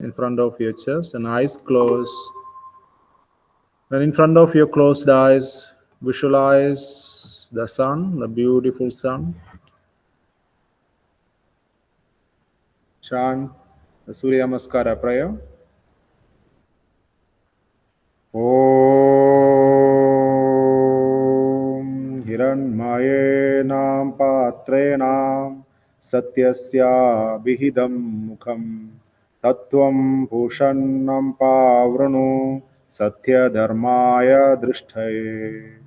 in front of your chest and eyes closed. And in front of your closed eyes, visualize the sun, the beautiful sun. Chant the Surya Namaskara prayer. Om Hiranmayena Patrena Satyasya Vihidam Mukham Tattvam Bhushannam Pavranu Satya Dharmaya Drishtaye.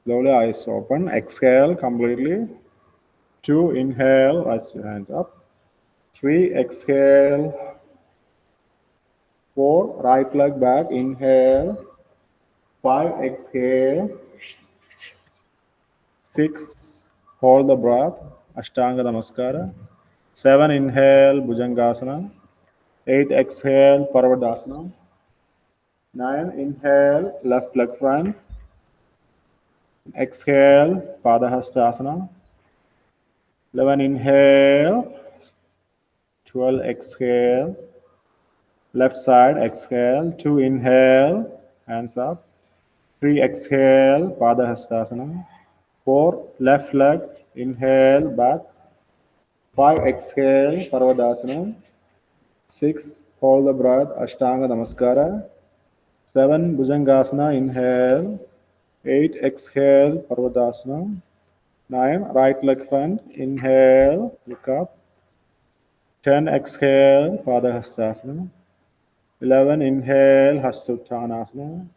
Slowly eyes open. Exhale completely. 2, inhale, raise your hands up. 3, exhale. 4, right leg back, inhale. 5, exhale. 6, hold the breath, Ashtanga Namaskara. 7, inhale, Bhujangasana. 8, exhale, Parvadasana. 9, inhale, left leg front. Exhale, Padahastasana. 11, inhale. 12, exhale. Left side, exhale. 2, inhale, hands up. 3, exhale, Padahastasana. 4, left leg, inhale, back. 5, exhale, Parvadasana. 6, hold the breath, Ashtanga Namaskara. 7, Bhujangasana, inhale. 8, exhale, Parvadasana. 9, right leg front, inhale, look up. 10, exhale, Padahastasana. 11, inhale, Hastuttanasana.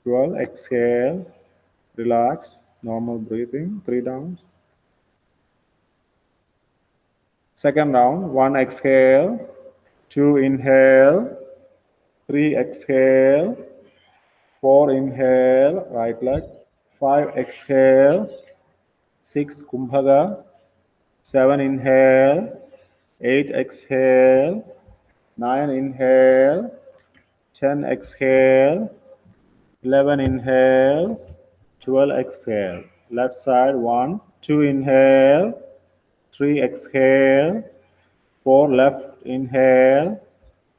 12, exhale, relax, normal breathing, 3 downs. Second round, 1, exhale, 2, inhale, 3, exhale, 4, inhale, right leg, 5, exhale, 6, Kumbhaga, 7, inhale, 8, exhale, 9, inhale, 10, exhale, 11, inhale, 12, exhale. Left side, 1, 2, inhale, 3, exhale, 4, left, inhale,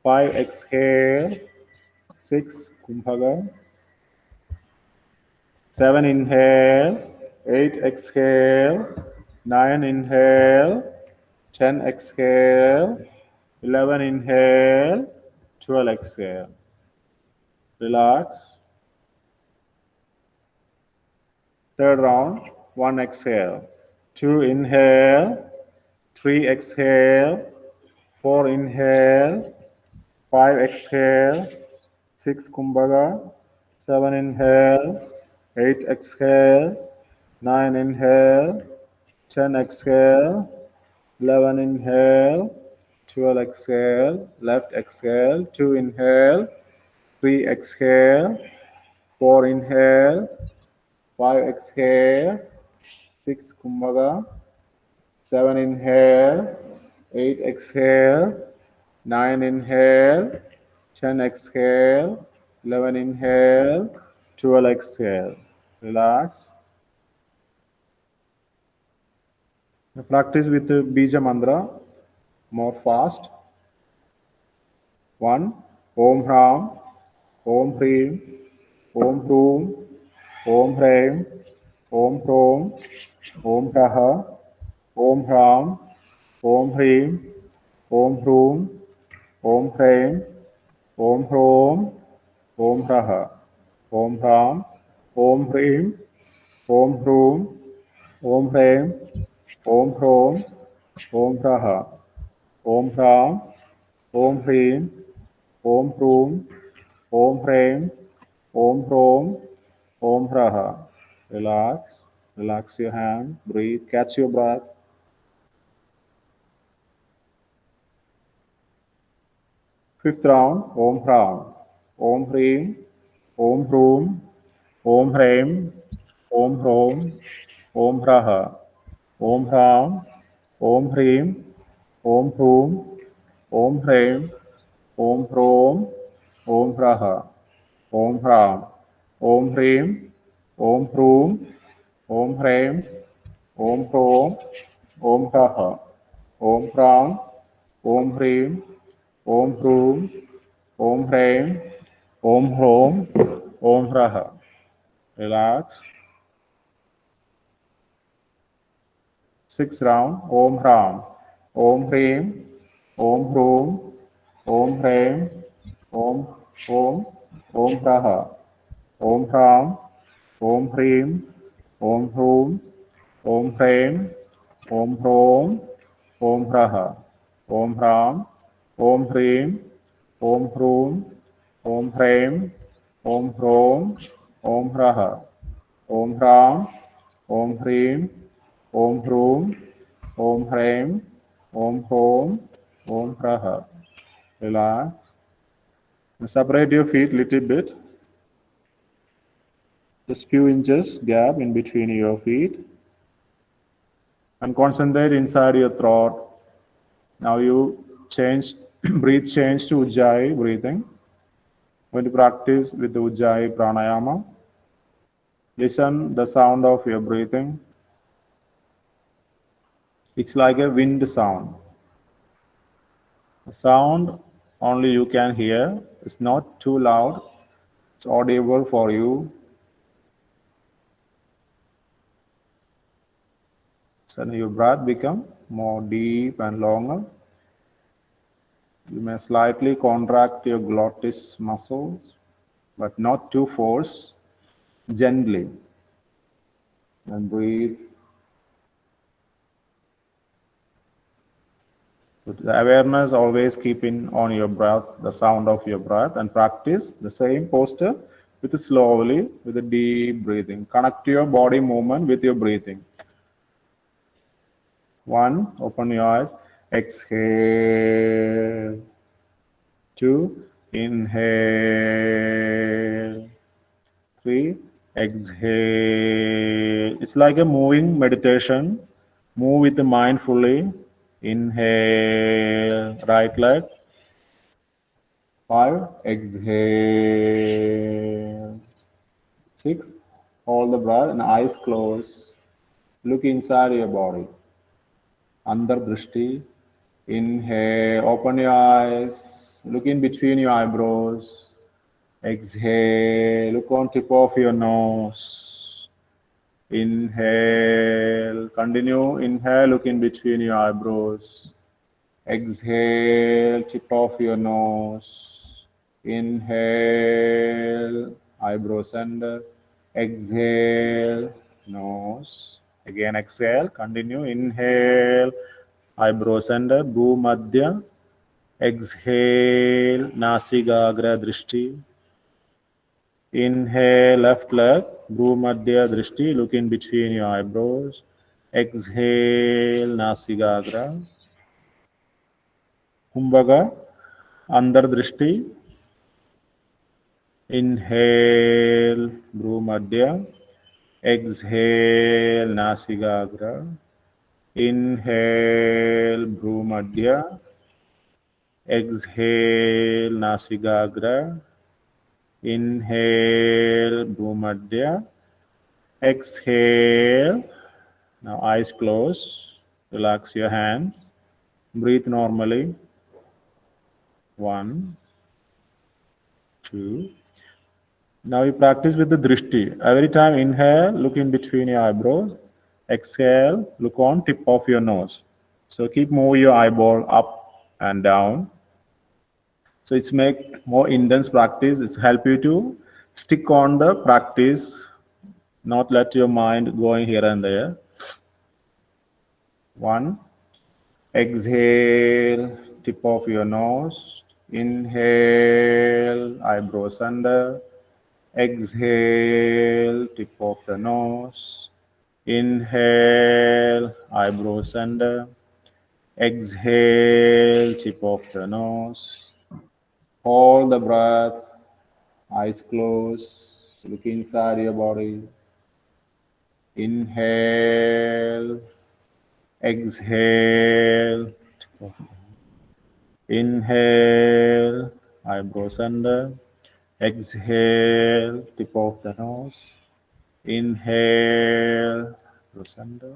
5, exhale, 6, Kumbhaga, 7, inhale, 8, exhale, 9, inhale, 10, exhale, 11, inhale, 12, exhale. Relax. Third round, 1, exhale, 2, inhale, 3, exhale, 4, inhale, 5, exhale, 6, Kumbhaga, 7, inhale, 8, exhale, 9, inhale, 10, exhale, 11, inhale, 12, exhale, left, exhale, 2, inhale, 3, exhale, 4, inhale, 5, exhale, 6, Kumbhaga, 7, inhale, 8, exhale, 9, inhale, 10, exhale, 11, inhale, 12, exhale. Relax. Practice with the Bija mantra more fast. 1, Om Hram, Om Hrim, Om Hroom, Om Hraim, Om Hrom, Om Raha, Om Hram, Om Hrim, Om Hroom, Om Hraim, Om Hrom, Om Raha, Om Hram, Om Hrim, Om Hroom, Om Hraim, Om Hrom, Om Raha, Om Hram, Om Hrim, Om Hroom, Om Hraim, Om Hrom, Om Raha. Relax. Relax your hand. Breathe. Catch your breath. Fifth round. Om Hram. Om Hrim. Om Hroom. Om Hraim. Om Hrom. Om Raha. Om Hram. Om Hrim. Om Hroom. Om Hraim. Om Hrom. Om Raha. Om Hram. Om Hrim. Om Hroom, Om Hraim, Om Hrom, Om Haha, Om Hram, Om Hrim, Om Hroom, Om Hraim, Om Hrom, Om Hraha. Relax. 6th round. Om Hram, Om Hrim, Om Hroom, Om Hraim, Om Om, Om Hraha, Om Hram, Om Hrim, Om Hroom, Om Hraim, Om Hrom, Om Hraha, Om Hram, Om Hrim, Om Hroom, Om Hraim, Om Hrom, Om Hraha, Om Hram, Om Hrim, Om Hroom, Om Hraim, Om Hrom, Om Hraha. Relax. Separate your feet little bit. Just few inches gap in between your feet. And concentrate inside your throat. Now you change, breathe change to Ujjayi breathing. When you practice with the Ujjayi pranayama, listen the sound of your breathing. It's like a wind sound. The sound only you can hear. It's not too loud. It's audible for you. So your breath become more deep and longer. You may slightly contract your glottis muscles, but not too force. Gently. And breathe. With the awareness always keeping on your breath, the sound of your breath, and practice the same posture with slowly, with a deep breathing. Connect your body movement with your breathing. 1, open your eyes, exhale. 2, inhale. 3, exhale. It's like a moving meditation. Move with the mindfully. Inhale, right leg. 5, exhale. 6, hold the breath and eyes closed. Look inside your body. Andar Drishti. Inhale, open your eyes. Look in between your eyebrows. Exhale, look on tip of your nose. Inhale, continue. Inhale, look in between your eyebrows. Exhale, tip of your nose. Inhale, eyebrow center. Exhale, nose. Again, exhale, continue. Inhale, eyebrow center, bhumadhya. Exhale, nasigagra drishti. Inhale, left leg, bhumadhya drishti, look in between your eyebrows. Exhale, nasigagra. Kumbhaga, andar drishti. Inhale, bhumadhya. Exhale, nasigagra. Inhale, bhumadhya. Exhale, nasigagra. Inhale, bhumadhya. Exhale. Now eyes closed. Relax your hands. Breathe normally. 1, 2. Now you practice with the drishti. Every time inhale, look in between your eyebrows. Exhale, look on tip of your nose. So keep moving your eyeball up and down. So it's make more intense practice. It's help you to stick on the practice, not let your mind going here and there. 1, exhale, tip of your nose. Inhale, eyebrows under. Exhale, tip of the nose. Inhale, eyebrows under. Exhale, tip of the nose. Hold the breath, eyes closed, look inside your body. Inhale, exhale, inhale, eyebrows under. Exhale, tip of the nose. Inhale through center.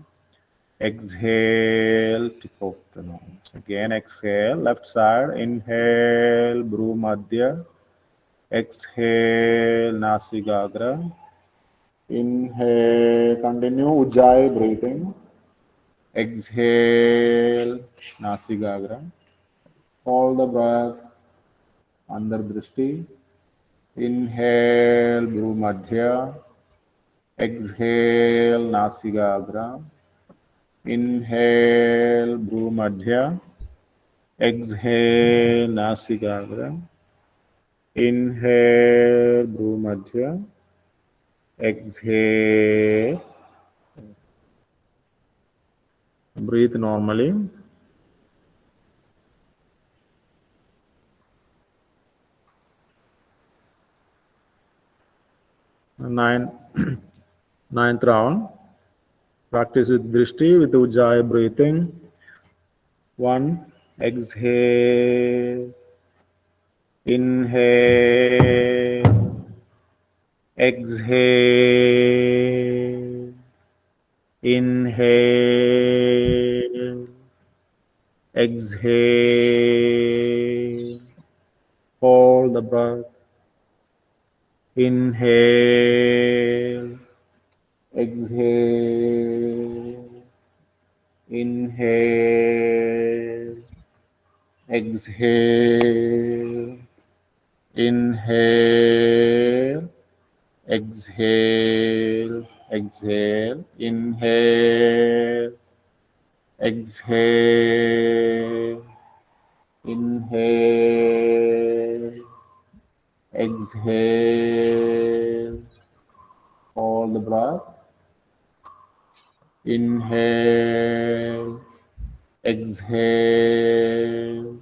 Exhale, tip of the nose. Again, exhale, left side. Inhale, Bhru Madhya. Exhale, Nasigagra. Inhale, continue Ujjayi breathing. Exhale, Nasigagra. Hold the breath under Drishti. Inhale, Bhru Madhya. Exhale, Nasigagra. Inhale, Bhru Madhya. Exhale, Nasigagra. Inhale, Bhru Madhya. Exhale. Breathe normally. Ninth round. Practice with Drishti with Ujjayi breathing. 1. Exhale. Inhale. Exhale. Inhale. Exhale. Hold the breath. Inhale. Exhale. Inhale. Exhale. Inhale. Exhale. Exhale. Inhale. Exhale. Inhale. Exhale. Hold the breath. Inhale. Exhale.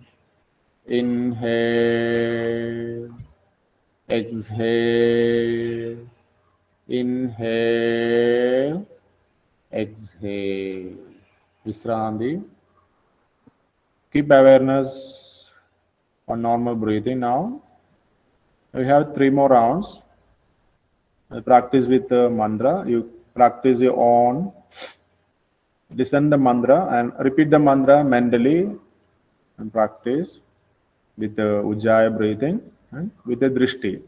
Inhale. Exhale. Inhale. Exhale. Visranti. Keep awareness on normal breathing now. We have 3 more rounds. Practice with the mantra. You practice your own. Listen the mantra and repeat the mantra mentally and practice with the Ujjayi breathing and with the Drishti.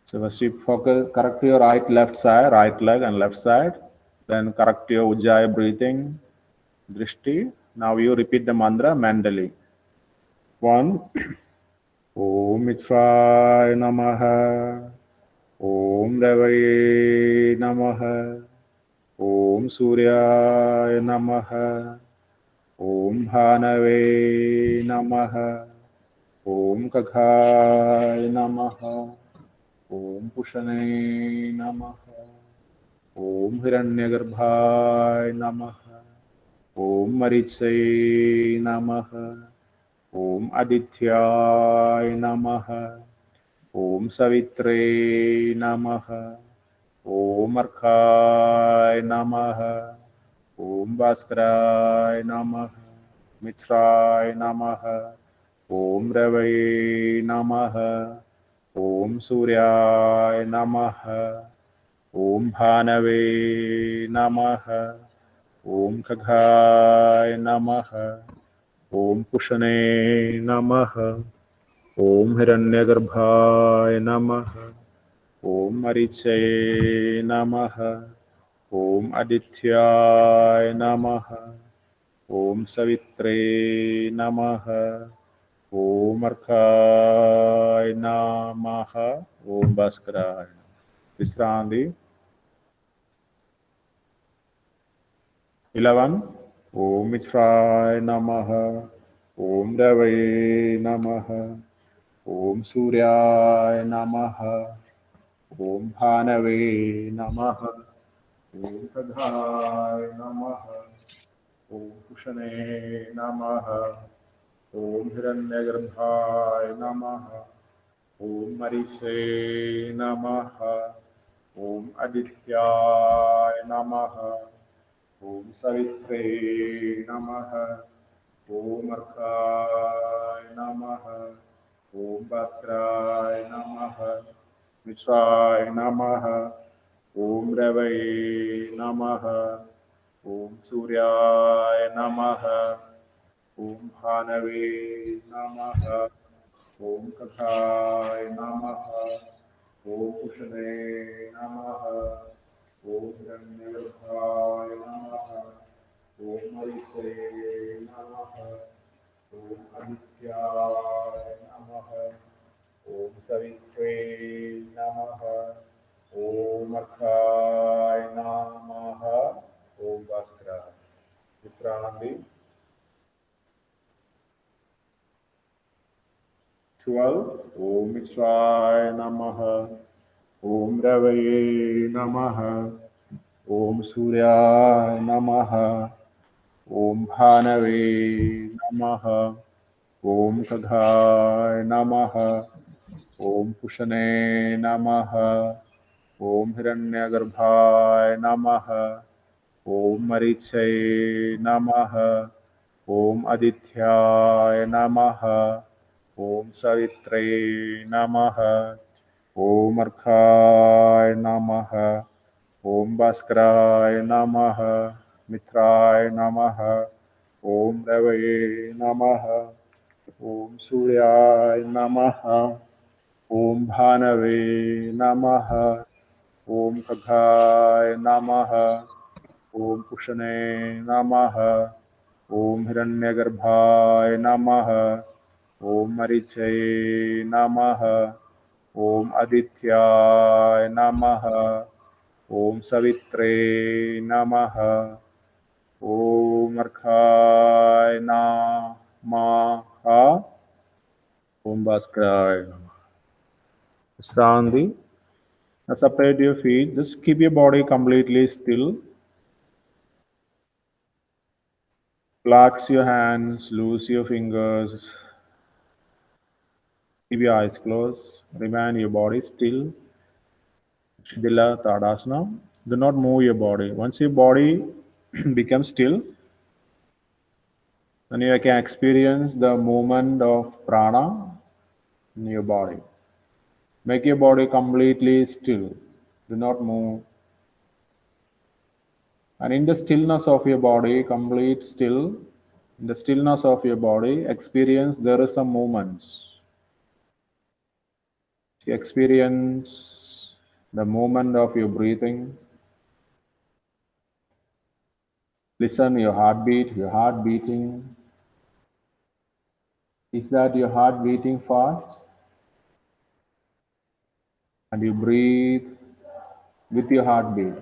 So first you focus, correct your right, left side, right leg and left side. Then correct your Ujjayi breathing, Drishti. Now you repeat the mantra mentally. 1. Om Mitsvaya Namaha. Om Devaye Namaha. Om Suryaya Namaha. Om Bhanave Namaha. Om Kaghaya Namaha. Om Pushane Namaha. Om Hiranyagarbhaya Namaha. Om Marichay Namaha. Om Adityaya Namaha. Om Savitre Namaha. Om Arkhaya Namaha. Om Bhaskara Namaha. Mitsraya Namaha. Om Ravaye Namaha. Om Suryaya Namaha. Om Bhanave Namaha. Om Kaghaya Namaha. Om Pushane Namaha. Om Hiranyagarbhaya Namaha. Om Marichaye Namaha. Om Adityaya Namaha. Om Savitre Namaha. Om Arkhaya Namaha. Om Bhaskaraya. Visranti. 11. Om Mitsraya Namaha. Om Ravaye Namaha. Om Suryaya Namaha. Om Bhanave Namaha. Om Kadhaya Namaha. Om Pushane Namaha. Om Hiranyagarbhaya Namaha. Om Marishe Namaha. Om Adityaya Namaha. Om Savitre Namaha. Om Arkhaya Namaha. Om Bhaskara Namaha. मित्राय नमः। ॐ रवये नमः। ॐ सूर्याय नमः। ॐ भानवे नमः। ॐ कथाय नमः। ॐ उषणे नमः। ॐ हिरण्यगर्भाय नमः। ॐ मरीचे नमः। ॐ आदित्याय नमः। ॐ सवित्रे नमः। ॐ अर्काय नमः। ॐ भास्कराय। विश्रान्ति 12. ॐ मित्राय नमः। ॐ रवये नमः। ॐ सूर्याय नमः। ॐ भानवे नमः। ॐ खगाय नमः। ॐ पुषणे नमः। ॐ हिरण्यगर्भाय नमः। ॐ मरीचये नमः। ॐ आदित्याय नमः। ॐ सवित्रे नमः। ॐ अर्काय नमः। ॐ भास्कराय नमः। मित्राय नमः। ॐ रवये नमः। ॐ सूर्याय नमः। ॐ भानवे नमः। ॐ खगाय नमः। ॐ पुषणे नमः। ॐ हिरण्यगर्भाय नमः। ॐ मरीचये नमः। ॐ आदित्याय नमः। ॐ सवित्रे नमः। ॐ अर्काय नमः। ॐ भास्कराय नमः। Srandi, separate your feet. Just keep your body completely still. Relax your hands, loose your fingers. Keep your eyes closed. Remain your body still. Shidila Tadasana. Do not move your body. Once your body becomes still, then you can experience the movement of prana in your body. Make your body completely still. Do not move. And in the stillness of your body, complete still, in the stillness of your body, experience there is some movements. You experience the movement of your breathing. Listen your heartbeat, your heart beating. Is that your heart beating fast? And you breathe with your heartbeat.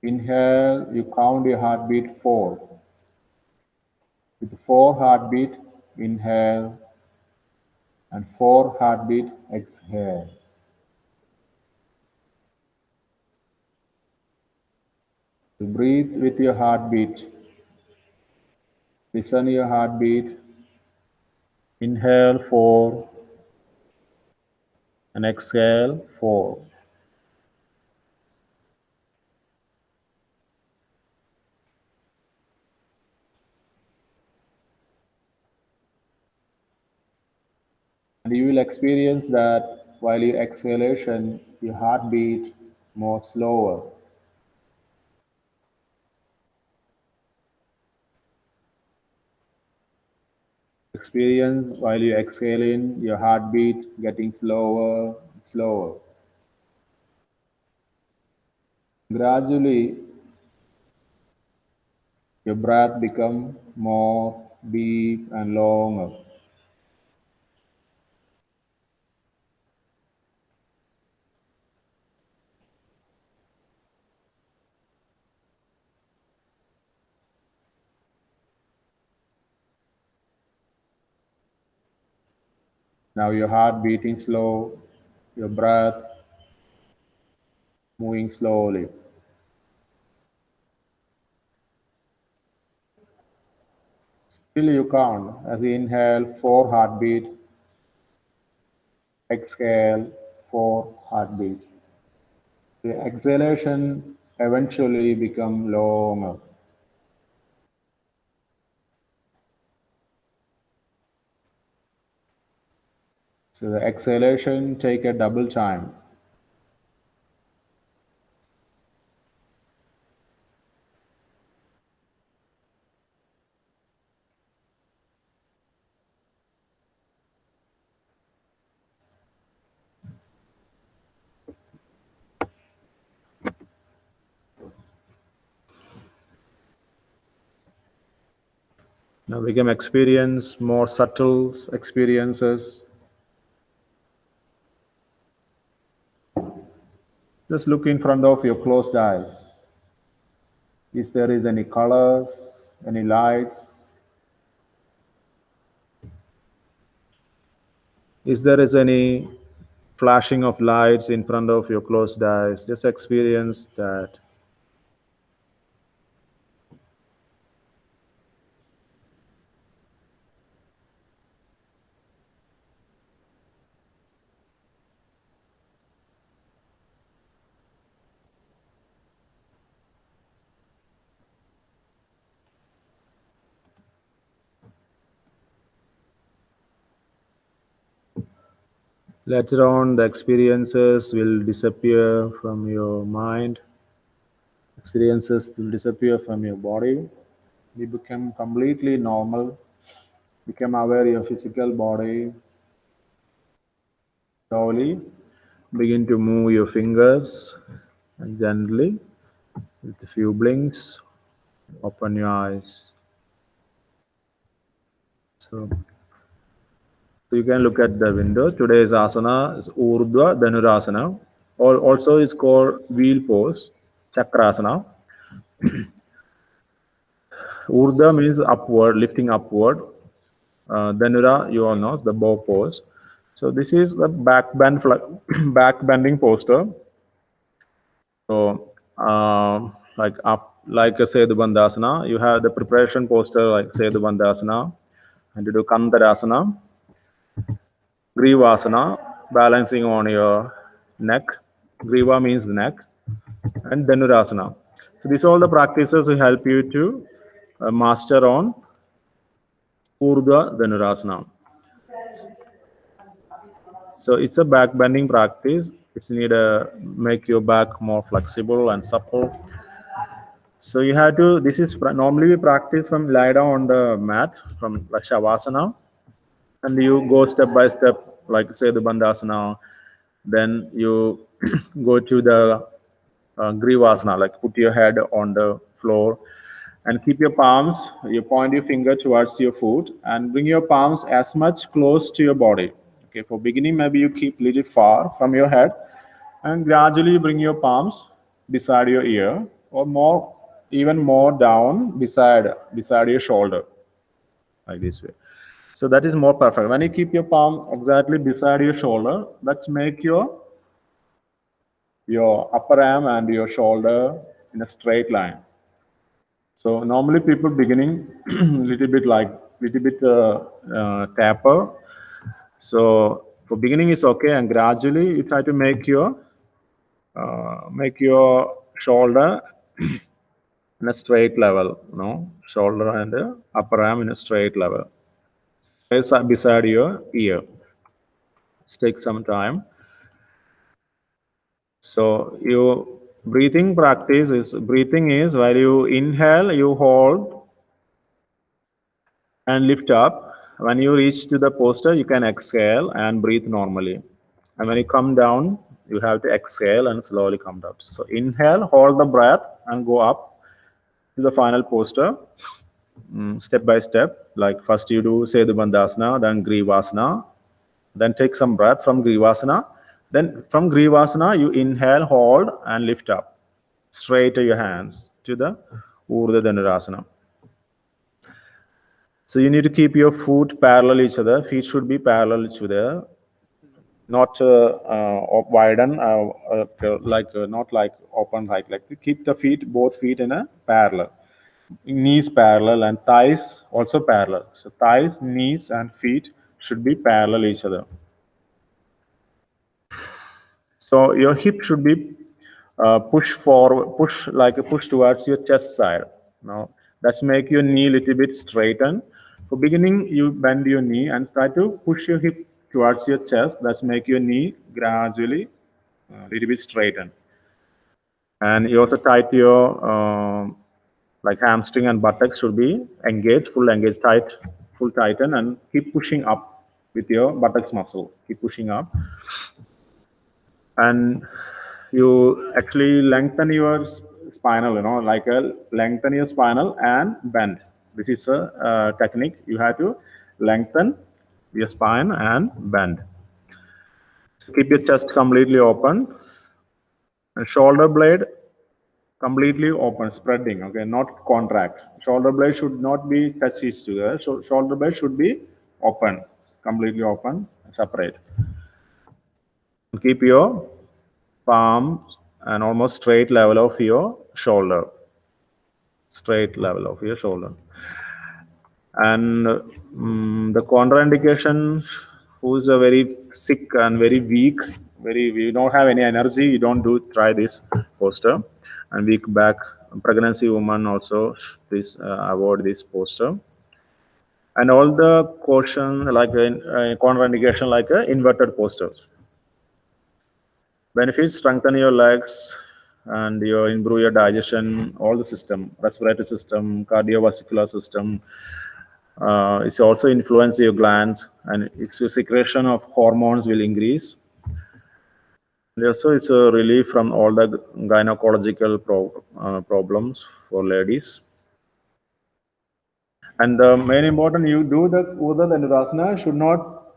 Inhale, you count your heartbeat 4. With 4 heartbeat, inhale, and 4 heartbeat, exhale. You breathe with your heartbeat. Listen your heartbeat. Inhale 4 and exhale 4. And you will experience that while your exhalation, your heartbeat more slower. Experience while you exhale in, your heartbeat getting slower, slower. Gradually, your breath become more deep and longer. Now your heart beating slow, your breath moving slowly. Still you count as you inhale 4 heartbeat, exhale 4 heartbeat. The exhalation eventually become longer. So the exhalation take a double time. Now we can experience more subtle experiences. Just look in front of your closed eyes. If there is any colors, any lights, if there is any flashing of lights in front of your closed eyes, just experience that. Later on, the experiences will disappear from your mind. Experiences will disappear from your body. You become completely normal. Become aware of your physical body. Slowly begin to move your fingers and gently, with a few blinks, open your eyes. So you can look at the window. Today's asana is Urdhva Dhanurasana. Also is called wheel pose, Chakrasana. Urdhva means upward, lifting upward. Dhanura, you all know, the bow pose. So this is the back bending posture. So like a Sedu Bandhasana, you have the preparation posture like Sedu Bandhasana, and you do Kandarasana, Grivasana, balancing on your neck. Griva means neck, and Dhanurasana. So these are all the practices will help you to master on Urdhva Dhanurasana. So it's a back bending practice. It's need to make your back more flexible and supple. So you have to, this is normally we practice from lie down on the mat from like Shavasana, and you go step by step, like say the Bandhasana, then you go to the Grivasana, like put your head on the floor and keep your palms, you point your finger towards your foot and bring your palms as much close to your body. Okay, for beginning, maybe you keep little far from your head and gradually bring your palms beside your ear or more, even more down beside your shoulder, like this way. So that is more perfect. When you keep your palm exactly beside your shoulder, let's make your upper arm and your shoulder in a straight line. So normally people beginning little bit taper. So for beginning it's okay, and gradually you try to make your shoulder in a straight level, shoulder and upper arm in a straight level, beside your ear. Take some time. So your breathing is while you inhale, you hold and lift up. When you reach to the posture, you can exhale and breathe normally. And when you come down, you have to exhale and slowly come down. So inhale, hold the breath and go up to the final posture, step by step. Like first you do Sedu Bandhasana, then Grivasana, then take some breath from Grivasana. Then from Grivasana, you inhale, hold and lift up. Straight your hands to the Urdhva Dhanurasana. So you need to keep your foot parallel each other. Feet should be parallel each other, not widen, not like open, like keep the both feet in a parallel. Knees parallel and thighs also parallel. So thighs, knees, and feet should be parallel each other. So your hip should be push towards your chest side. Now that's make your knee a little bit straighten. For beginning, you bend your knee and try to push your hip towards your chest. That's make your knee gradually a little bit straighten. And you also tight your like hamstring and buttocks should be engaged, full engaged, tight, full tighten, and keep pushing up with your buttocks muscle. Keep pushing up, and you actually lengthen your spinal. Like lengthen your spinal and bend. This is a technique. You have to lengthen your spine and bend. So keep your chest completely open, and shoulder blade completely open, spreading, okay, not contract. Shoulder blade should not be touch each together. So shoulder blade should be open, completely open, separate. Keep your palms and almost straight level of your shoulder. Straight level of your shoulder. And the contraindication, who's a very sick and very weak, we don't have any energy, you don't try this posture. And weak back, pregnancy woman also, please avoid this posture. And all the caution, like contraindication, like inverted postures. Benefits: strengthen your legs and improve your digestion, all the system, respiratory system, cardiovascular system. It's also influence your glands, and its secretion of hormones will increase. And also, it's a relief from all the gynecological problems for ladies. And the main important, you do the Urdhva Dhanurasana should not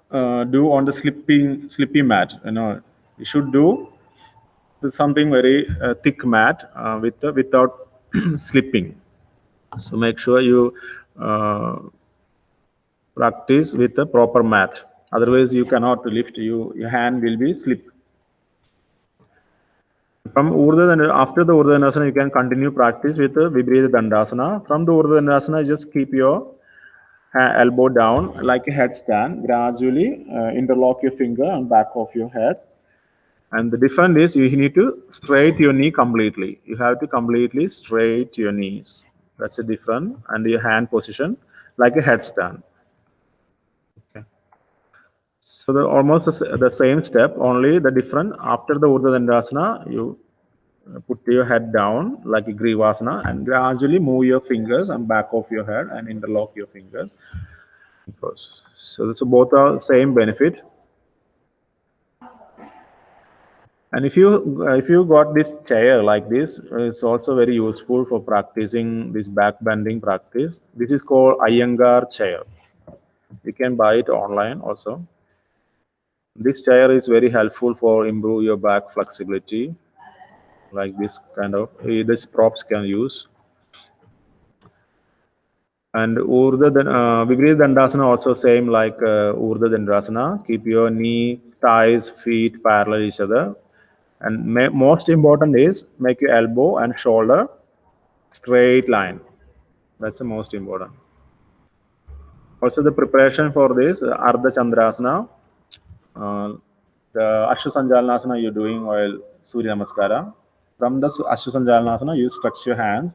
do on the slippy mat. You should do something very thick mat without slipping. So make sure you practice with a proper mat. Otherwise, you cannot lift. Your hand will be slip. From after the Urdhva Dhanurasana, you can continue practice with the Viparita Dandasana. From the Urdhva Dhanurasana, just keep your elbow down like a headstand. Gradually interlock your finger on back of your head. And the difference is you need to straight your knee completely. You have to completely straight your knees. That's a difference. And your hand position like a headstand. Okay. So almost the same step, only the different. After the Urdhva Dhanurasana, you put your head down like a Grivasana and gradually move your fingers on back of your head and interlock your fingers. So both are same benefit. And if you got this chair like this, it's also very useful for practicing this back bending practice. This is called Iyengar chair. You can buy it online also. This chair is very helpful for improve your back flexibility. Like this kind of, this props can use. And Viparita Dandasana also same like Urdhva Dhanurasana. Keep your knee, thighs, feet parallel each other. And most important is make your elbow and shoulder straight line. That's the most important. Also the preparation for this Ardha Chandrasana, the Ashwasanjalanasana you're doing while Surya Namaskara. From the Ashwasanjalanasana, you stretch your hands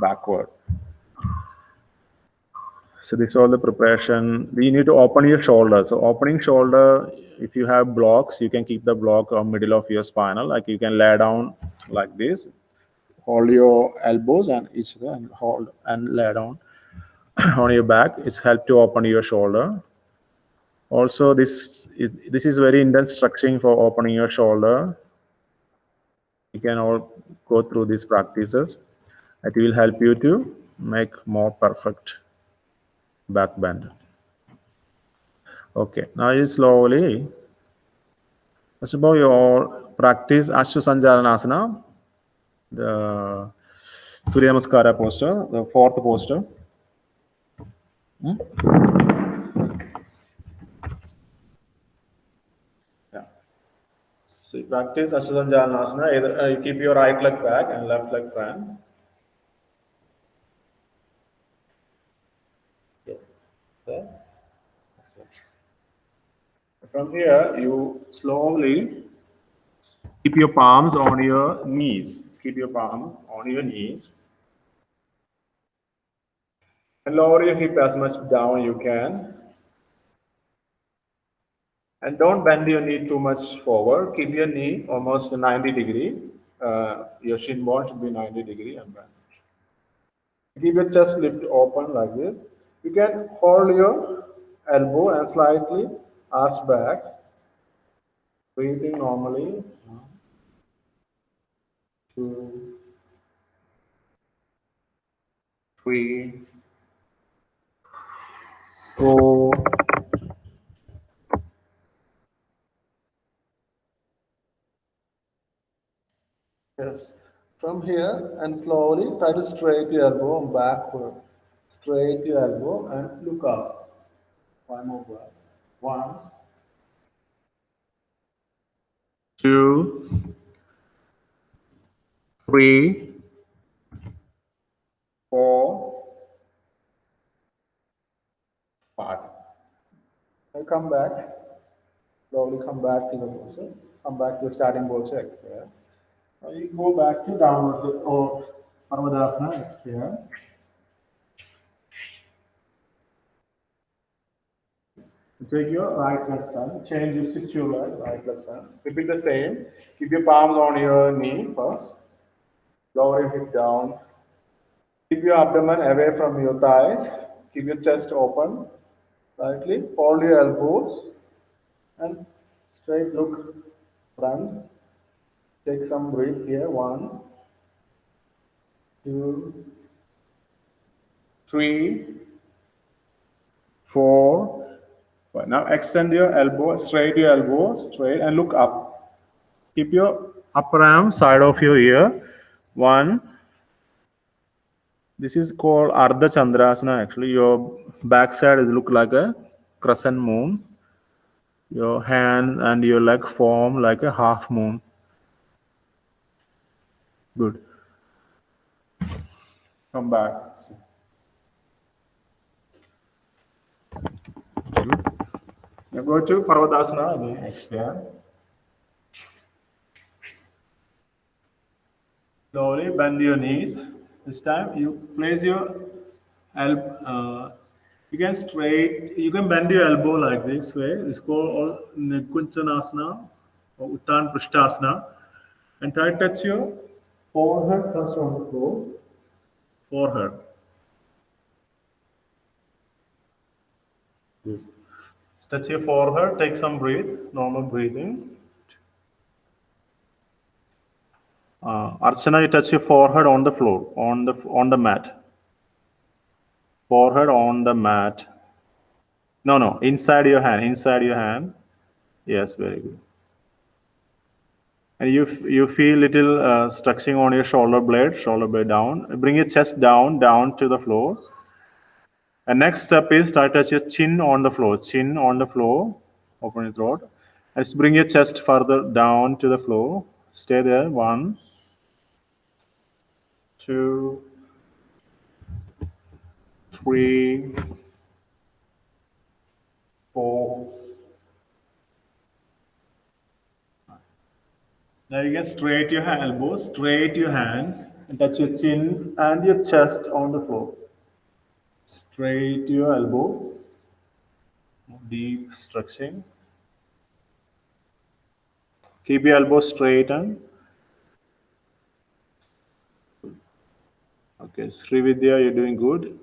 backward. So this is all the preparation. You need to open your shoulder. So opening shoulder, if you have blocks, you can keep the block on middle of your spinal. Like you can lay down like this, hold your elbows and each other and hold and lay down on your back. It's help to open your shoulder. Also, this is very intense stretching for opening your shoulder. You can all go through these practices. It will help you to make more perfect back bend. Okay, now you slowly, first of all, you practice Ashwasanjalanasana, the Surya Namaskara posture, the fourth posture. Yeah. So you practice Ashwasanjalanasana, either you keep your right leg back and left leg front. Okay. From here, you slowly keep your palms on your knees. Keep your palm on your knees. And lower your hip as much down you can. And don't bend your knee too much forward. Keep your knee almost 90 degree. Your shin bone should be 90 degree and bend. Keep your chest lift open like this. You can hold your elbow and slightly arch back. Breathing normally. 2, 3, 4. Yes. From here and slowly try to straight your elbow backward. Straight your elbow and look up. One more breath. 1, 2, 3, 4, 5. Now come back. Slowly come back to the posture. Come back to the starting posture. Exhale. Now you go back to downward or Parvadasana. Exhale. Take your right left hand. Change your situate right left hand. Repeat the same. Keep your palms on your knee first. Lower your hip down. Keep your abdomen away from your thighs. Keep your chest open slightly. Fold your elbows and straight look front. Take some breath here. 1, 2, 3, 4. Now extend your elbow, straight your elbow, straight and look up. Keep your upper arm side of your ear. 1. This is called Ardha Chandrasana. Actually, your backside is look like a crescent moon. Your hand and your leg form like a half moon. Good. Come back. Good. Now go to Parvadasana again. Exhale. Slowly bend your knees. This time you place your elbow. You can straight. You can bend your elbow like this way. It's called Kunjanasana or Uttan Prishtasana. And try to touch your forehead first on the floor. Forehead. Good. Touch your forehead. Take some breath. Normal breathing. Archana, you touch your forehead on the floor, on the mat. Forehead on the mat. No, inside your hand. Inside your hand. Yes, very good. And you feel little stretching on your shoulder blade down. Bring your chest down to the floor. And next step is try to touch your chin on the floor. Open your throat. And just bring your chest further down to the floor. Stay there. 1, 2, 3, 4. Now you can straight your elbows, straight your hands, and touch your chin and your chest on the floor. Straight your elbow, deep stretching. Keep your elbow straightened. Okay, Srividya, you're doing good.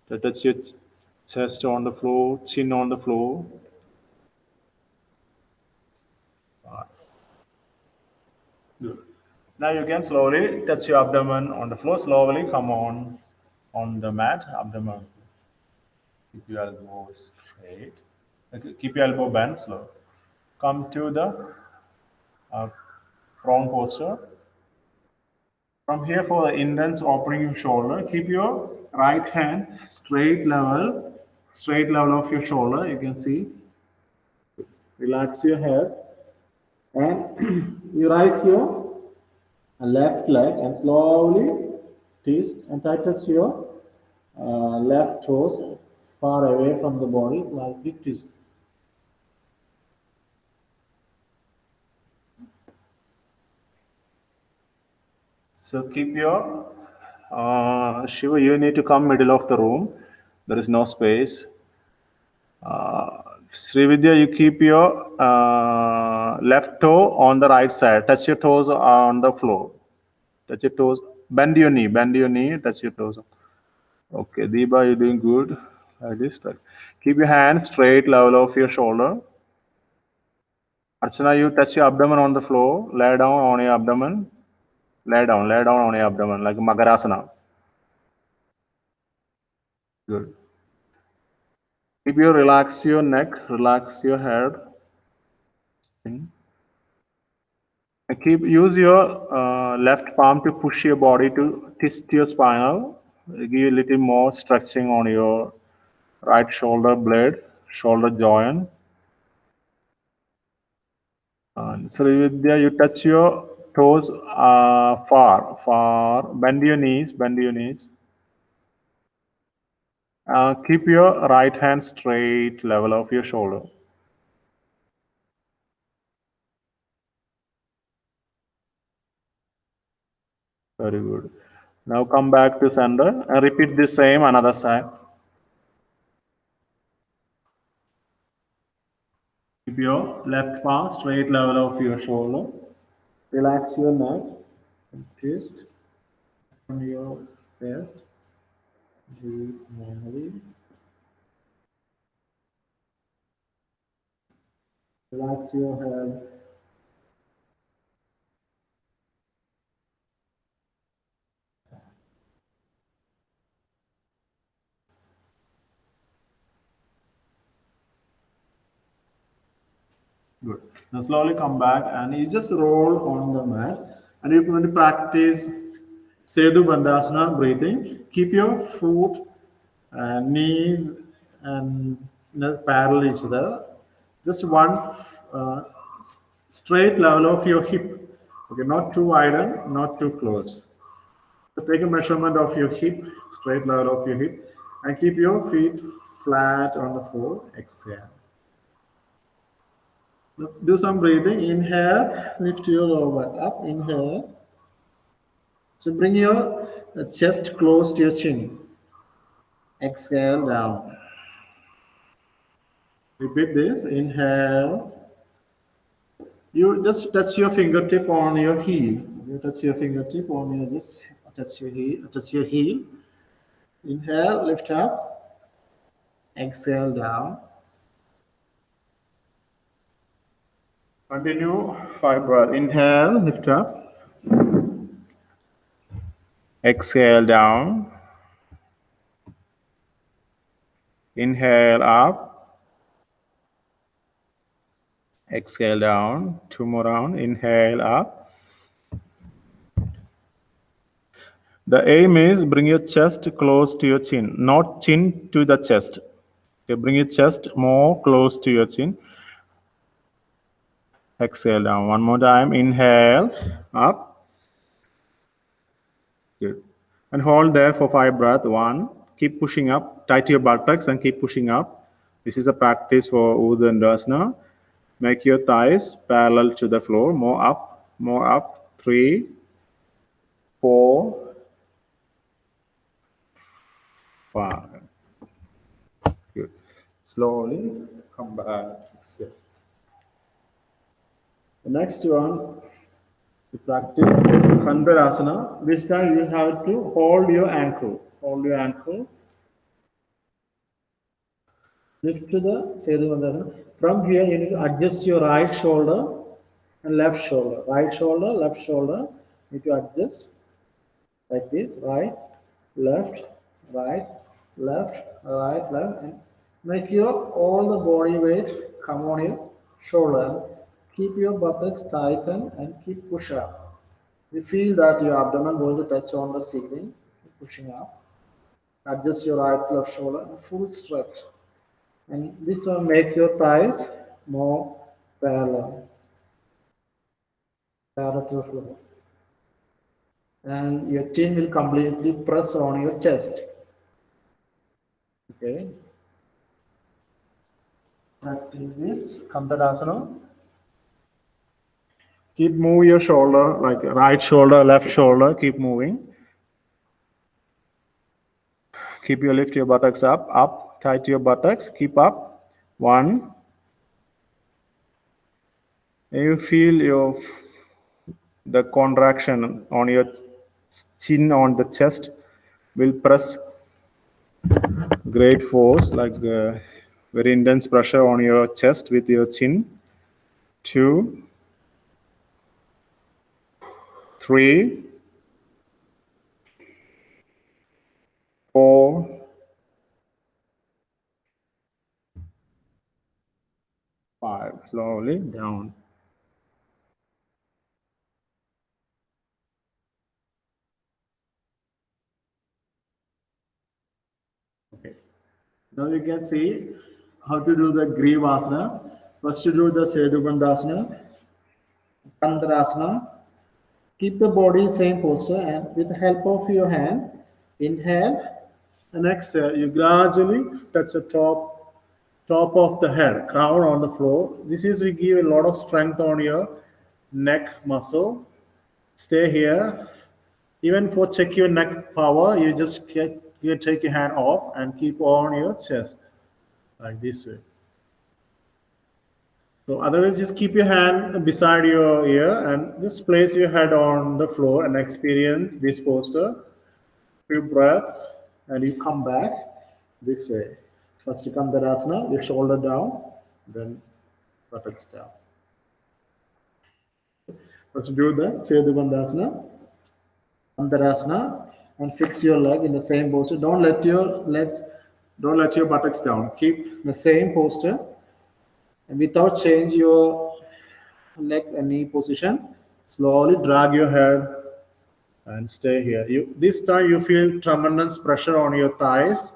Touch your chest on the floor, chin on the floor. Good. Now you can slowly touch your abdomen on the floor. Slowly come on the mat, abdomen. Keep your elbow straight. Okay, keep your elbow bent slow. Come to the prone posture. From here for the indents opening your shoulder, keep your right hand straight level of your shoulder. You can see. Relax your head and you raise your left leg and slowly twist and touch your left toes far away from the body like this twist. So keep your Shiva, you need to come middle of the room. There is no space. Srividya, you keep your left toe on the right side. Touch your toes on the floor. Touch your toes. Bend your knee. Bend your knee. Touch your toes. Okay, Deepa, you're doing good. Like this. Keep your hand straight, level of your shoulder. Archana, you touch your abdomen on the floor. Lay down on your abdomen. Lay down on your abdomen like Magarasana. Good. Keep your relax your neck, relax your head. And use your left palm to push your body to twist your spinal. Give a little more stretching on your right shoulder blade, shoulder joint. And Srividya, you touch your toes far. Bend your knees, bend your knees. Keep your right hand straight, level of your shoulder. Very good. Now come back to center and repeat the same another side. Keep your left palm straight level of your shoulder. Relax your neck and twist on your chest. Breathe normally. Relax your head. Good. Now slowly come back and you just roll on the mat and you're going to practice Sedu Bandhasana breathing. Keep your foot, knees and parallel each other. Just one straight level of your hip. Okay, not too wide and not too close. So take a measurement of your hip, straight level of your hip, and keep your feet flat on the floor. Exhale. Do some breathing. Inhale, lift your lower back up. Inhale. So bring your chest close to your chin. Exhale down. Repeat this. Inhale. You just touch your fingertip on your heel. You touch your fingertip on your just touch your heel. Touch your heel. Inhale, lift up. Exhale down. Continue 5 breaths. Inhale, lift up. Exhale down. Inhale up. Exhale down. 2 more rounds. Inhale up. The aim is bring your chest close to your chin, not chin to the chest. Okay, bring your chest more close to your chin. Exhale down. One more time. Inhale up. Good. And hold there for 5 breaths. 1. Keep pushing up. Tight your buttocks and keep pushing up. This is a practice for Urdhva Dhandasana. Make your thighs parallel to the floor. More up. More up. 3, 4, 5. Good. Slowly come back. Exhale. The next one, to practice Dhandasana. This time you have to hold your ankle. Hold your ankle. Lift to the Sedu Bandhasana. From here, you need to adjust your right shoulder and left shoulder. Right shoulder, left shoulder. You need to adjust like this. Right, left, right, left, right, left. And make your all the body weight come on your shoulder. Keep your buttocks tighten and keep push up. You feel that your abdomen going to touch on the ceiling. Keep pushing up. Adjust your right, left shoulder and full stretch. And this will make your thighs more parallel to the floor. And your chin will completely press on your chest. Okay. Practice this Dhandasana. Keep moving your shoulder, like right shoulder, left shoulder, keep moving. Keep your lift your buttocks up, tight your buttocks, keep up. 1, You feel the contraction on your chin on the chest will press great force, like very intense pressure on your chest with your chin. 2, 3, 4, 5. Slowly down. Okay. Now you can see how to do the Grivasana. First to do the Sedubandhasana, Kandarasana. Keep the body same posture and with the help of your hand, inhale and exhale. You gradually touch the top of the head, crown on the floor. This is to give a lot of strength on your neck muscle. Stay here. Even for check your neck power, you take your hand off and keep on your chest like this way. So otherwise, just keep your hand beside your ear and just place your head on the floor and experience this posture. Few breath and you come back this way. First you come Dharasana, your shoulder down, then buttocks down. First do the Sedubandhasana, Antarasana, and fix your leg in the same posture. Don't let your buttocks down. Keep the same posture and without change your leg and knee position. Slowly drag your head and stay here. This time you feel tremendous pressure on your thighs.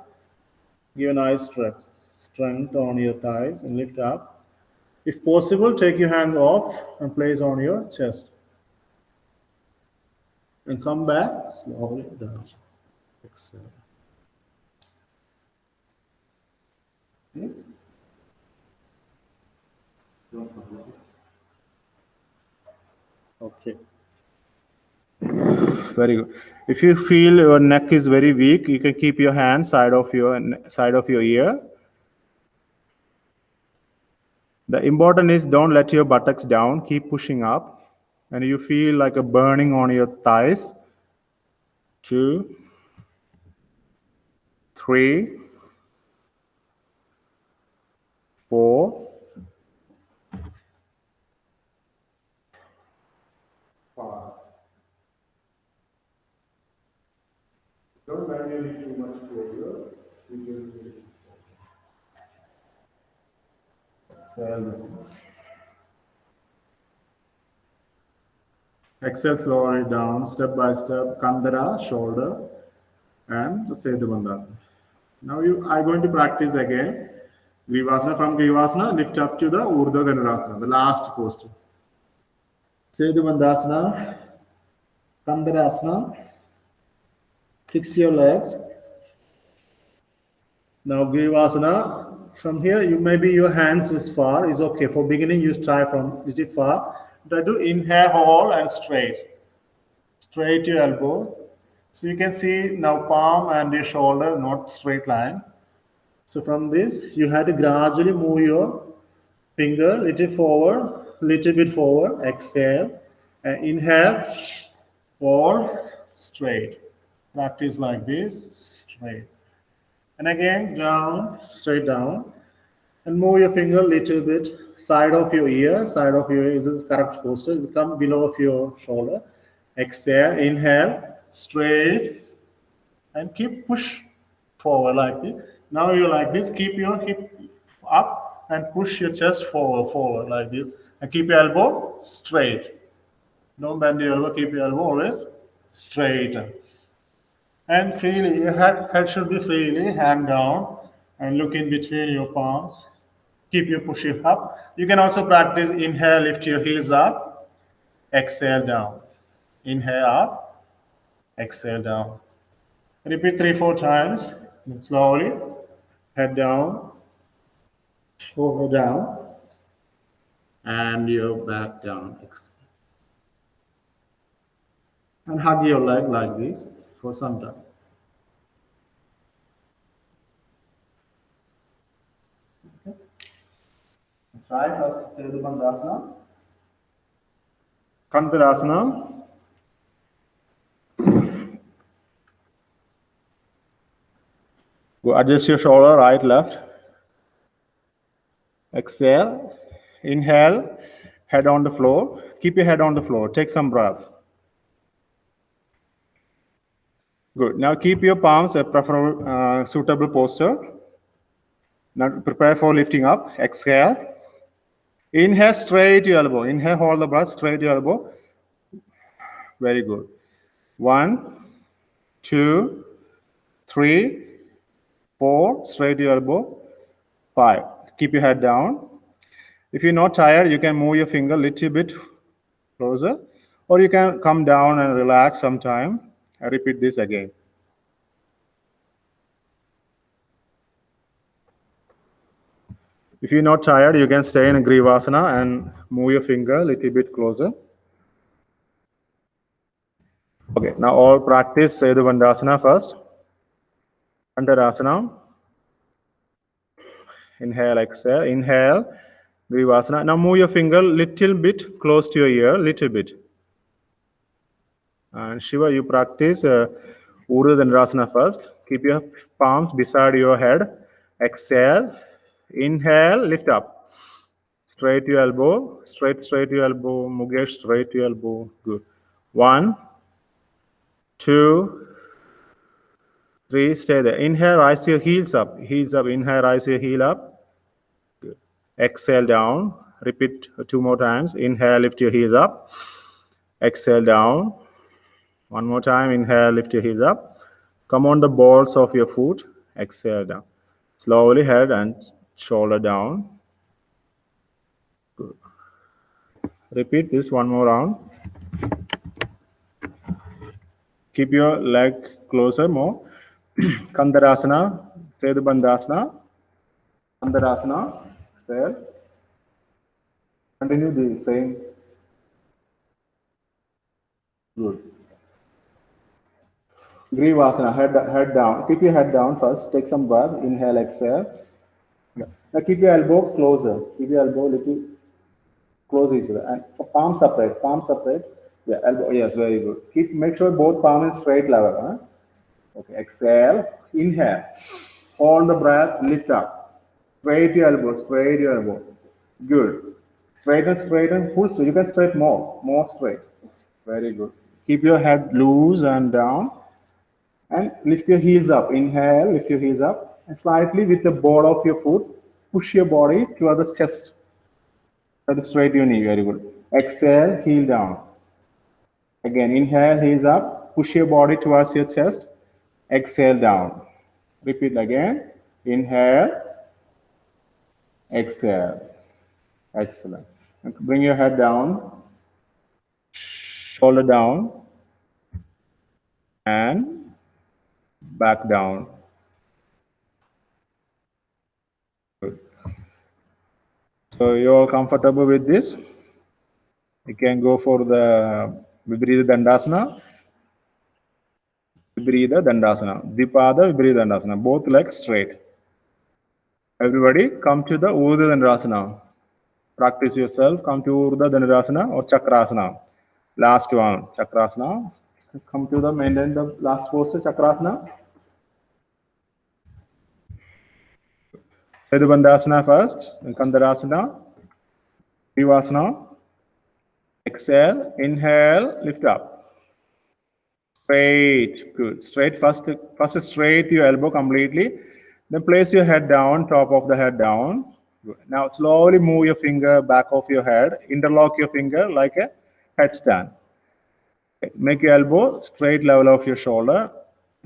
Give a nice strength on your thighs and lift up. If possible, take your hands off and place on your chest. And come back slowly down. Exhale. Yes? Okay. Very good. If you feel your neck is very weak, you can keep your hand side of your ear. The important is don't let your buttocks down. Keep pushing up, and you feel like a burning on your thighs. 2, 3, 4, 5. Don't manually too much closer. Exhale slowly down, step by step, Kandara, shoulder, and Sedubandhasana. Now you are going to practice again. Grivasana, from Grivasana, lift up to the Urdhva Dhanurasana, the last posture. Sedubandhasana, Kandarasana. Fix your legs. Now Grivasana. From here, maybe your hands is far. Is okay. For beginning, you try from little far. Try to inhale whole and straight. Straight your elbow. So you can see now palm and your shoulder, not straight line. So from this, you have to gradually move your finger little bit forward. Exhale. And inhale, or straight. Practice like this, straight. And again, down, straight down. And move your finger little bit side of your ear. This is correct posture. It come below of your shoulder. Exhale, inhale, straight, and keep push forward like this. Now you like this. Keep your hip up and push your chest forward like this. And keep your elbow straight. Don't bend your elbow. Keep your elbow always straight. And freely, your head should be freely, hand down, and look in between your palms. Keep your pushing up. You can also practice inhale, lift your heels up, exhale down. Inhale up, exhale down. Repeat 3-4 times. Slowly, head down, shoulder down, and your back down. And hug your leg like this for some time. Okay. Try first Sedubandhasana. Kandarasana. Go adjust your shoulder, right, left. Exhale. Inhale. Head on the floor. Keep your head on the floor. Take some breath. Good. Now keep your palms a preferable, suitable posture. Now prepare for lifting up. Exhale. Inhale, straight your elbow. Inhale, hold the breath, straight your elbow. Very good. 1, 2, 3, 4, straight your elbow. 5. Keep your head down. If you're not tired, you can move your finger a little bit closer, or you can come down and relax sometime. I repeat this again. If you're not tired, you can stay in Grivasana and move your finger a little bit closer. Okay, now all practice Setu Bandhasana first. Antarasana. Inhale, exhale. Inhale, Grivasana. Now move your finger a little bit close to your ear, little bit. And Shiva, you practice Urdhva Dhanurasana first. Keep your palms beside your head. Exhale. Inhale, lift up. Straight your elbow. Straight your elbow. Mukesh, straight your elbow. Good. 1, 2, 3. Stay there. Inhale, rise your heels up. Heels up. Inhale, rise your heel up. Good. Exhale down. Repeat 2 more times. Inhale, lift your heels up. Exhale down. 1 more time. Inhale, lift your heels up. Come on the balls of your foot. Exhale down. Slowly head and shoulder down. Good. Repeat this 1 more round. Keep your leg closer more. Kandarasana, Setu Bandhasana, Kandarasana, there. Continue the same. Good. Grivasana, head down. Keep your head down first. Take some breath. Inhale, exhale. Now keep your elbow closer. Keep your elbow little close each other. And palm separate. Palm separate. Yeah, elbow. Yes, very good. Make sure both palms in straight level. Huh? Okay, exhale. Inhale. Hold the breath. Lift up. Straight your elbow. Straight your elbow. Good. Straighten. Full. So you can straight more straight. Very good. Keep your head loose and down. And lift your heels up. Inhale, lift your heels up. And slightly with the ball of your foot, push your body towards the chest. That is straight your knee. Very good. Exhale, heel down. Again, inhale, heels up. Push your body towards your chest. Exhale down. Repeat again. Inhale. Exhale. Excellent. Bring your head down. Shoulder down. And back down. Good. So you're all comfortable with this? You can go for the Viparita Dandasana. Viparita Dandasana. Dvipada Viparita Dandasana. Both legs straight. Everybody come to the Urdhva Dhanurasana. Practice yourself. Come to Urdhva Dhanurasana or Chakrasana. Last one, Chakrasana. Come to the maintain the last posture, Chakrasana. Setu Bandhasana first, and Kandarasana, Grivasana. Exhale, inhale, lift up. Straight, good. Straight, first straight your elbow completely. Then place your head down, top of the head down. Good. Now slowly move your finger back of your head. Interlock your finger like a headstand. Make your elbow straight level of your shoulder.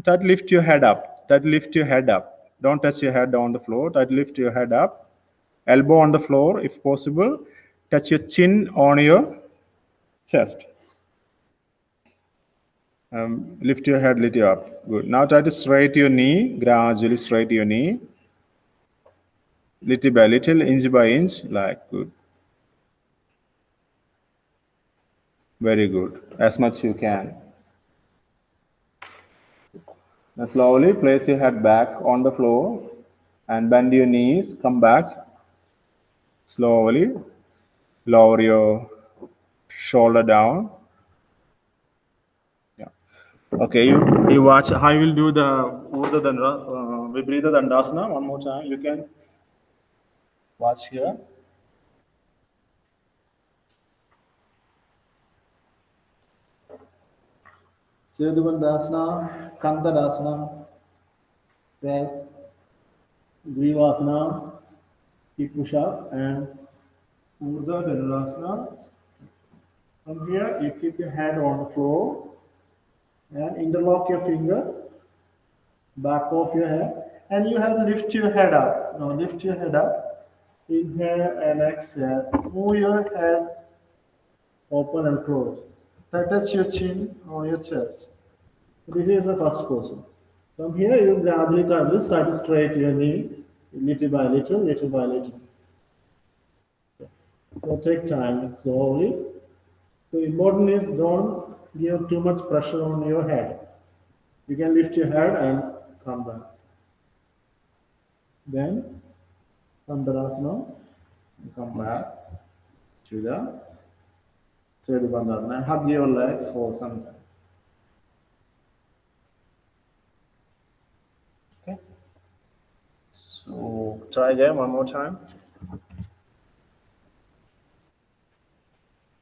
Try to lift your head up. Don't touch your head on the floor. Try to lift your head up. Elbow on the floor if possible. Touch your chin on your chest. Lift your head little up. Good. Now try to straighten your knee. Gradually straighten your knee. Little by little, inch by inch. Like good. Very good. As much you can. Now slowly place your head back on the floor and bend your knees. Come back. Slowly lower your shoulder down. Yeah. Okay, you watch. I will do the Urdhva Viparita Dandasana one more time. You can watch here. Sedubandasana, Kantadasana, then Grivasana, keep push up, and Urdhva Dhanurasana. From here, you keep your hand on the floor and interlock your finger back of your head, and you have to lift your head up. Now lift your head up. Inhale and exhale. Move your head open and close. Touch your chin on your chest. This is the first position. From here, you gradually start to straighten your knees, little by little, little by little. So take time, slowly. The important is don't give too much pressure on your head. You can lift your head and come back. Then, Kantadasana, come back to the Sedubandhasana and hug your leg for some time. Okay. So try again one more time.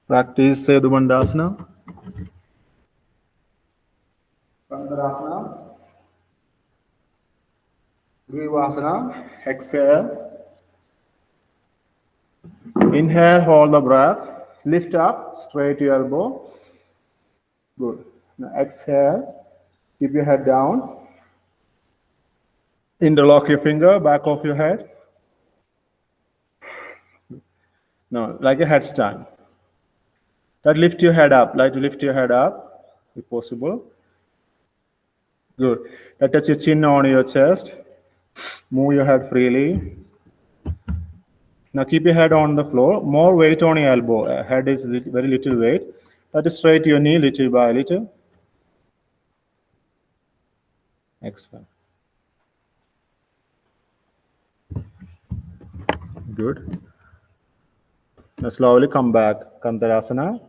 Practice Sedubandhasana. Kantadasana. Grivasana. Exhale. Inhale, hold the breath. Lift up, straight your elbow. Good. Now exhale. Keep your head down. Interlock your finger, back of your head. No, like a headstand. That lift your head up, like to lift your head up, if possible. Good. That touch your chin on your chest. Move your head freely. Now keep your head on the floor. More weight on your elbow. Head is very little weight. That is straight your knee little by little. Exhale. Good. Now slowly come back. Kantadasana.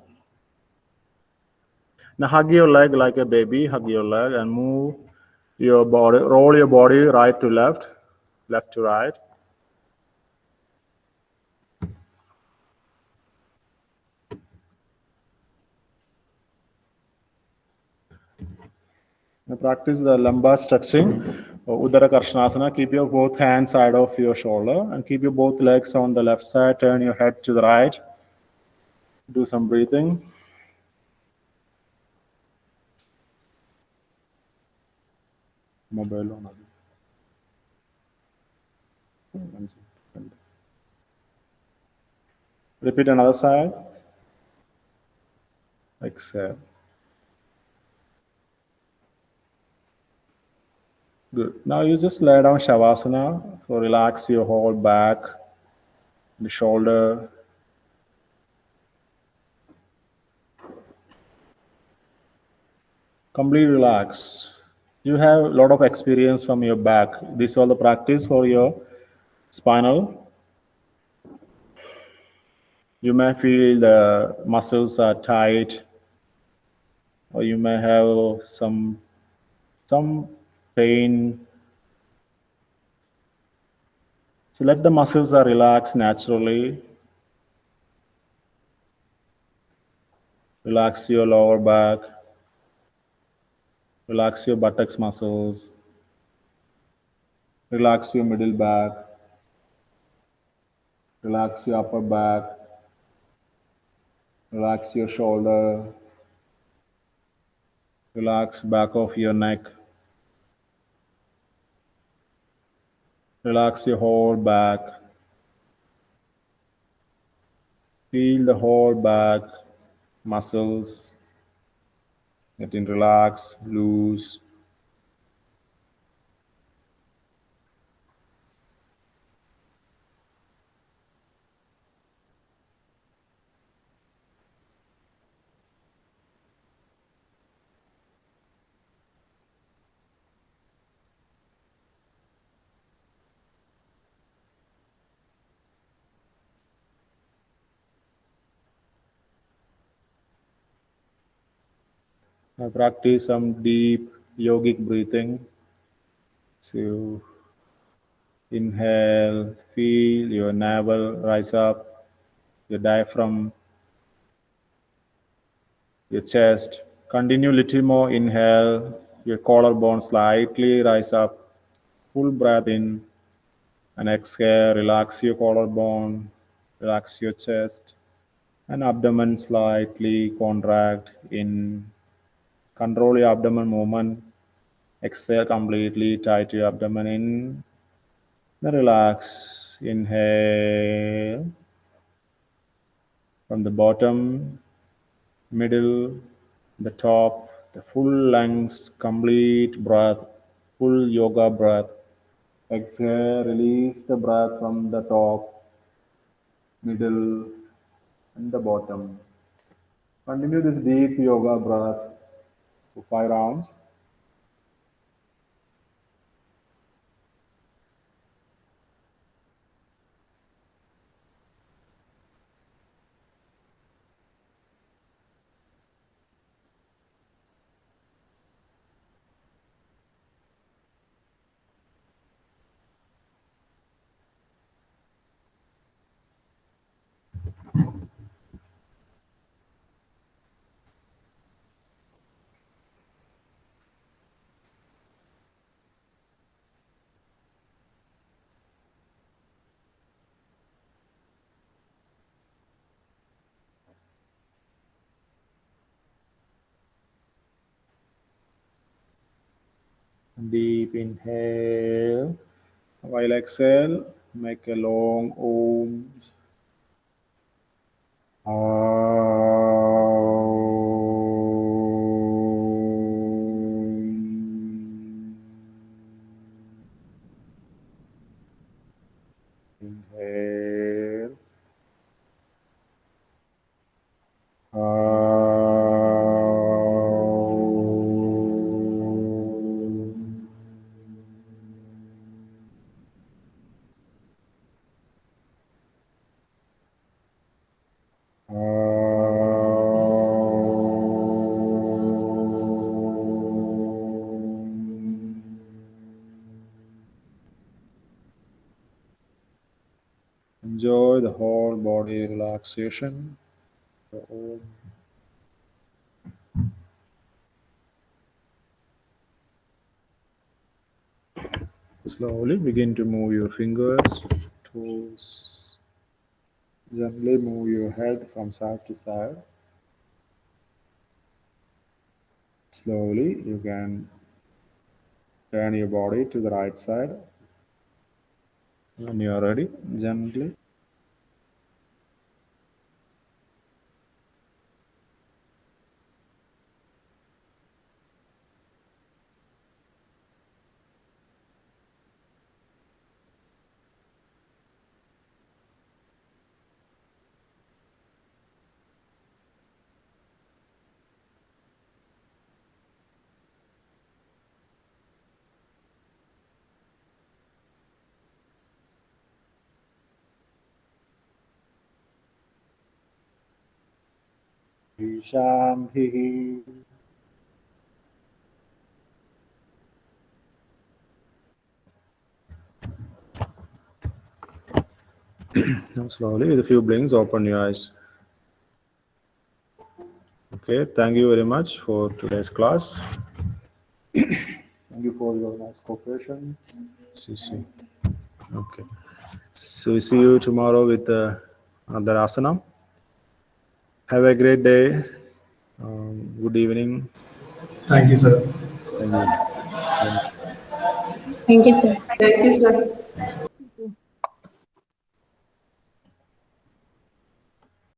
Now hug your leg like a baby. Hug your leg and move your body. Roll your body right to left, left to right. Now practice the lumbar stretching. Uddara Karshanasana. Keep your both hands side of your shoulder and keep your both legs on the left side. Turn your head to the right. Do some breathing. Mobile on. Repeat another side. Exhale. Good. Now you just lay down Shavasana. So relax your whole back, the shoulder. Completely relax. You have a lot of experience from your back. This is all the practice for your spinal. You may feel the muscles are tight, or you may have some pain. So let the muscles are relaxed naturally. Relax your lower back. Relax your buttocks muscles. Relax your middle back. Relax your upper back. Relax your shoulder. Relax back of your neck. Relax your whole back. Feel the whole back muscles getting relaxed, loose. Now practice some deep yogic breathing. So inhale, feel your navel rise up, your diaphragm, your chest. Continue little more. Inhale, your collarbone slightly rise up. Full breath in and exhale. Relax your collarbone, relax your chest, and abdomen slightly contract in. Control your abdomen movement. Exhale completely, tight your abdomen in. Then relax. Inhale from the bottom, middle, the top, the full lungs, complete breath, full yoga breath. Exhale, release the breath from the top, middle, and the bottom. Continue this deep yoga breath for 5 rounds. Deep inhale. While exhale, make a long Om. Inhale. Enjoy the whole body relaxation. Slowly begin to move your fingers, toes. Gently move your head from side to side. Slowly, you can turn your body to the right side. When you are ready, gently. Shanti. Now slowly, with a few blinks, open your eyes. Okay, thank you very much for today's class. Thank you for your nice cooperation. See. Okay. So we see you tomorrow with another asana. Have a great day. Good evening. Thank you, sir. Thank you. Thank you. Thank you, sir. Thank you, sir.